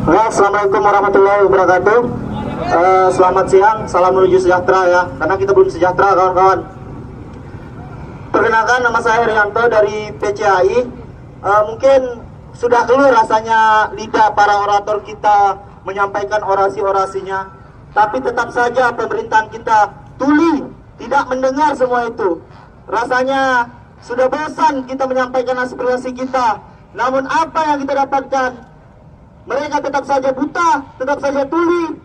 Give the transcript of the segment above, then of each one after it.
Assalamualaikum warahmatullahi wabarakatuh. Selamat siang, salam menuju sejahtera ya, karena kita belum sejahtera kawan-kawan. Perkenalkan, nama saya Rianto dari PCAI. Mungkin sudah keluar rasanya lidah para orator kita menyampaikan orasi-orasinya, tapi tetap saja pemerintahan kita tuli, tidak mendengar semua itu. Rasanya sudah bosan kita menyampaikan aspirasi kita, namun apa yang kita dapatkan? Mereka tetap saja buta, tetap saja tuli.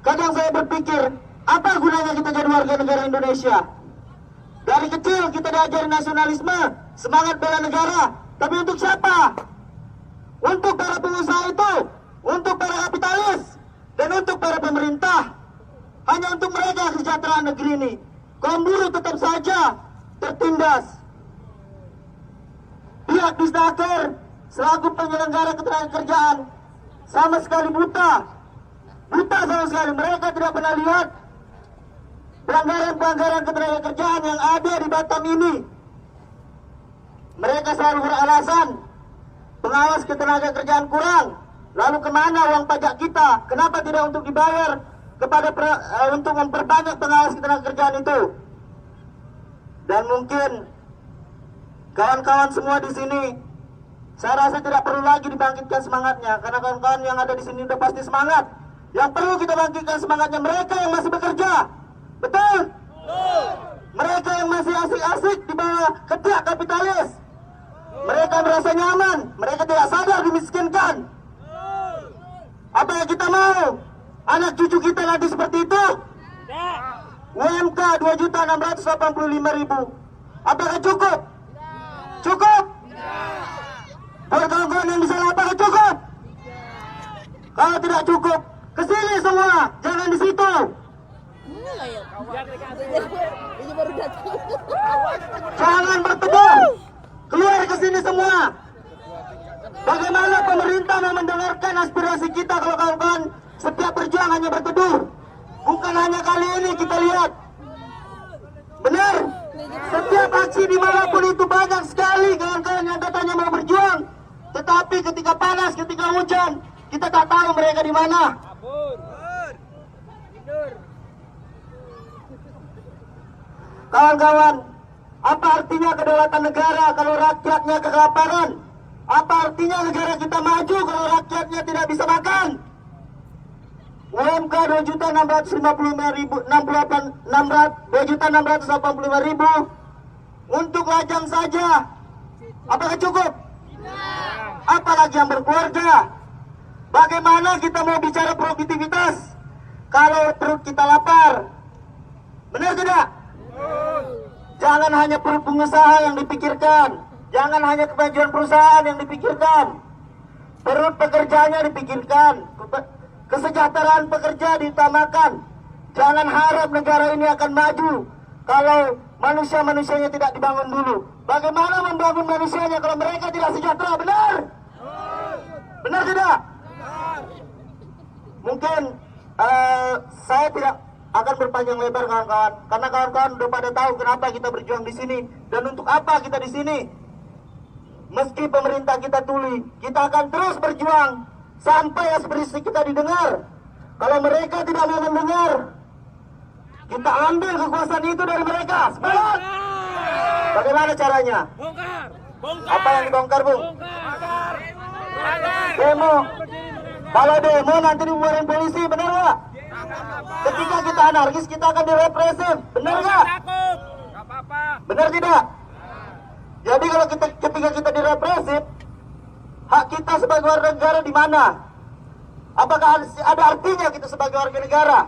Kadang saya berpikir, apa gunanya kita jadi warga negara Indonesia? Dari kecil kita diajari nasionalisme, semangat bela negara. Tapi untuk siapa? Untuk para pengusaha itu, untuk para kapitalis, dan untuk para pemerintah. Hanya untuk mereka kesejahteraan negeri ini. Kaum buruh tetap saja tertindas. Pihak Disnaker selaku penyelenggara ketenagakerjaan sama sekali buta sama sekali. Mereka tidak pernah lihat pelanggaran ketenagakerjaan yang ada di Batam ini. Mereka selalu beralasan pengawas ketenagakerjaan kurang. Lalu kemana uang pajak kita? Kenapa tidak untuk dibayar kepada untuk memperbanyak pengawas ketenagakerjaan itu? Dan mungkin kawan-kawan semua di sini, saya rasa tidak perlu lagi dibangkitkan semangatnya, karena kawan-kawan yang ada di sini sudah pasti semangat. Yang perlu kita bangkitkan semangatnya mereka yang masih bekerja. Betul? Mereka yang masih asik-asik di bawah ketiak kapitalis. Mereka merasa nyaman, mereka tidak sadar dimiskinkan. Apa yang kita mau? Anak cucu kita nanti seperti itu? UMK 2.685.000. Apakah cukup? Cukup? Buat kawan-kawan yang di sana, apakah cukup? Kalau tidak cukup, kesini semua, jangan di situ. Jangan berteduh, keluar ke sini semua. Bagaimana pemerintah mau mendengarkan aspirasi kita kalau kawan-kawan setiap berjuang hanya berteduh? Bukan hanya kali ini kita lihat. Benar, setiap aksi dimanapun itu banyak sekali kawan-kawan yang katanya mau berjuang. Tetapi ketika panas, ketika hujan, kita tak tahu mereka di mana. Kawan-kawan, apa artinya kedaulatan negara kalau rakyatnya kelaparan? Apa artinya negara kita maju kalau rakyatnya tidak bisa makan? UMK 2.685.000 untuk lajang saja. Apakah cukup? Apalagi yang berkeluarga. Bagaimana kita mau bicara produktivitas kalau perut kita lapar? Benar tidak? Jangan hanya perut pengusaha yang dipikirkan, jangan hanya kemajuan perusahaan yang dipikirkan, perut pekerjanya dipikirkan, kesejahteraan pekerja diutamakan. Jangan harap negara ini akan maju kalau manusia-manusianya tidak dibangun dulu. Bagaimana membangun manusianya kalau mereka tidak sejahtera? Benar? Benar tidak? Mungkin saya tidak akan berpanjang lebar kawan-kawan, karena kawan-kawan sudah pada tahu kenapa kita berjuang di sini dan untuk apa kita di sini. Meski pemerintah kita tuli, kita akan terus berjuang sampai aspirasi kita didengar. Kalau mereka tidak mau mendengar, kita ambil kekuasaan itu dari mereka. Semangat! Bagaimana caranya? Bongkar! Apa yang dibongkar, Bung? Bongkar! Demo. Kalau demo nanti dibubarin polisi, benar nggak? Ketika kita anarkis, kita akan direpresif, benar nggak? Nggak apa-apa. Benar tidak? Jadi kalau ketika kita direpresif, hak kita sebagai warga negara di mana? Apakah ada artinya kita sebagai warga negara?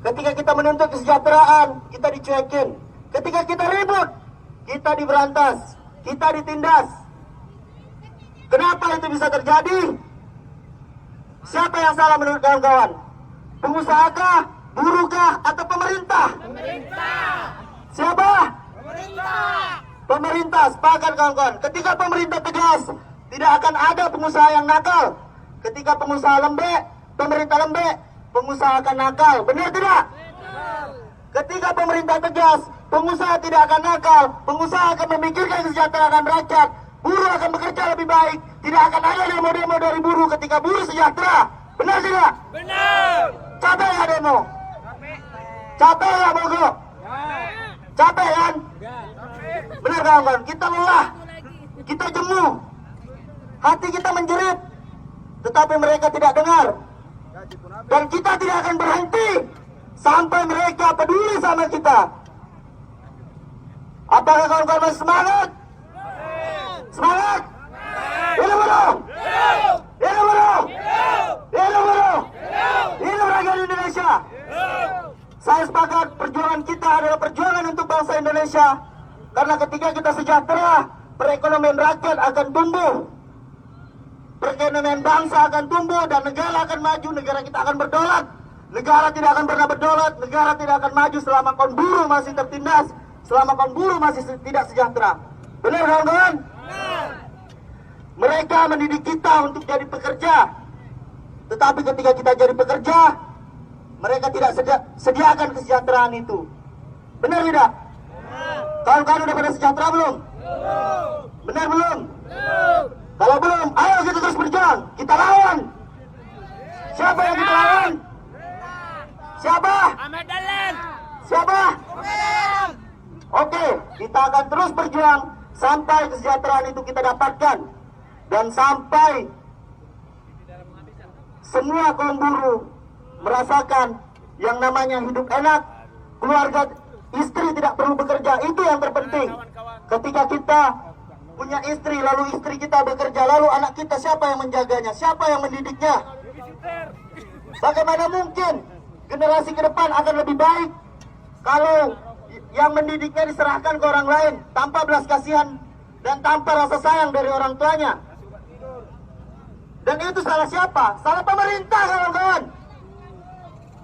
Ketika kita menuntut kesejahteraan, kita dicuekin. Ketika kita ribut, kita diberantas, kita ditindas. Kenapa itu bisa terjadi? Siapa yang salah menurut kawan-kawan? Pengusahakah, buruhkah, atau pemerintah? Pemerintah! Siapa? Pemerintah! Pemerintah, sepakat kawan-kawan. Ketika pemerintah tegas, tidak akan ada pengusaha yang nakal. Ketika pengusaha lembek, pemerintah lembek, pengusaha akan nakal. Benar tidak? Ketika pemerintah tegas, pengusaha tidak akan nakal. Pengusaha akan memikirkan kesejahteraan rakyat. buruh akan bekerja lebih baik. Tidak akan ada demo-demo dari buruh ketika buruh sejahtera. Benar tidak? Benar. Capek ya demo? Capek ya mogok? Capek kan? Benar kawan-kawan? Kita lelah, kita jemu, hati kita menjerit, tetapi mereka tidak dengar. Dan kita tidak akan berhenti sampai mereka peduli sama kita. Apakah kawan-kawan masih semangat? Semangat! Hidup buruh! Hidup buruh! Hidup buruh! Hidup rakyat Indonesia! Saya sepakat perjuangan kita adalah perjuangan untuk bangsa Indonesia. Karena ketika kita sejahtera, perekonomian rakyat akan tumbuh. Perekonomian bangsa akan tumbuh dan negara akan maju, negara kita akan berdaulat. Negara tidak akan pernah berdaulat, negara tidak akan maju selama kaum buruh masih tertindas, selama kaum buruh masih tidak sejahtera. Benar kawan-kawan? Mereka mendidik kita untuk jadi pekerja. Tetapi ketika kita jadi pekerja, mereka tidak sediakan kesejahteraan itu. Benar tidak? Kawan-kawan udah pada sejahtera belum? Benar belum? Kalau belum, ayo kita terus berjuang. Kita lawan. Siapa yang kita lawan? Siapa? Ahmad Dahlan. Siapa? Oke, kita akan terus berjuang sampai kesejahteraan itu kita dapatkan. Dan sampai semua kaum buruh merasakan yang namanya hidup enak, keluarga, istri tidak perlu bekerja. Itu yang terpenting. Ketika kita punya istri, lalu istri kita bekerja, lalu anak kita siapa yang menjaganya? Siapa yang mendidiknya? Bagaimana mungkin generasi ke depan akan lebih baik kalau yang mendidiknya diserahkan ke orang lain tanpa belas kasihan dan tanpa rasa sayang dari orang tuanya? Dan itu salah siapa? Salah pemerintah, kawan-kawan.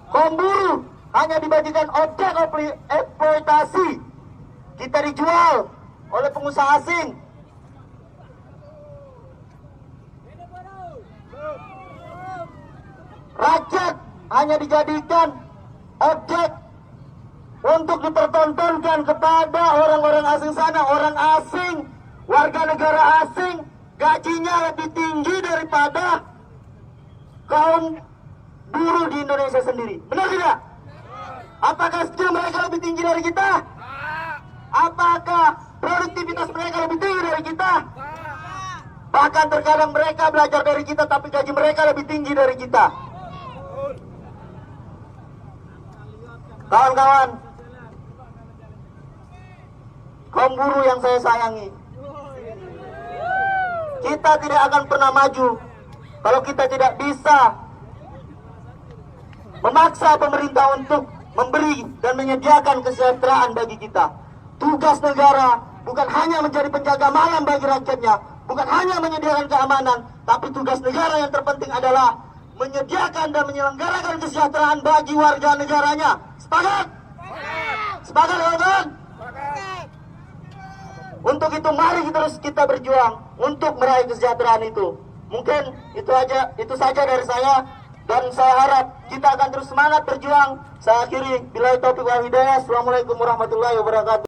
Kaum buruh hanya dibagikan objek eksploitasi. Kita dijual oleh pengusaha asing. Rakyat hanya dijadikan objek untuk dipertontonkan kepada orang-orang asing sana. Orang asing, warga negara asing, gajinya lebih tinggi daripada kaum buruh di Indonesia sendiri. Benar tidak? Apakah skill mereka lebih tinggi dari kita? Apakah produktivitas mereka lebih tinggi dari kita? Bahkan terkadang mereka belajar dari kita, tapi gaji mereka lebih tinggi dari kita. Kawan-kawan, kaum buruh yang saya sayangi, kita tidak akan pernah maju kalau kita tidak bisa memaksa pemerintah untuk memberi dan menyediakan kesejahteraan bagi kita. Tugas negara bukan hanya menjadi penjaga malam bagi rakyatnya, bukan hanya menyediakan keamanan, tapi tugas negara yang terpenting adalah menyediakan dan menyelenggarakan kesejahteraan bagi warga negaranya. Sepakat? Sepakat, kawan-kawan? Untuk itu mari terus kita berjuang untuk meraih kesejahteraan itu. Mungkin itu saja dari saya, dan saya harap kita akan terus semangat berjuang. Saya akhiri, billahi taufiq wal hidayah. Assalamualaikum warahmatullahi wabarakatuh.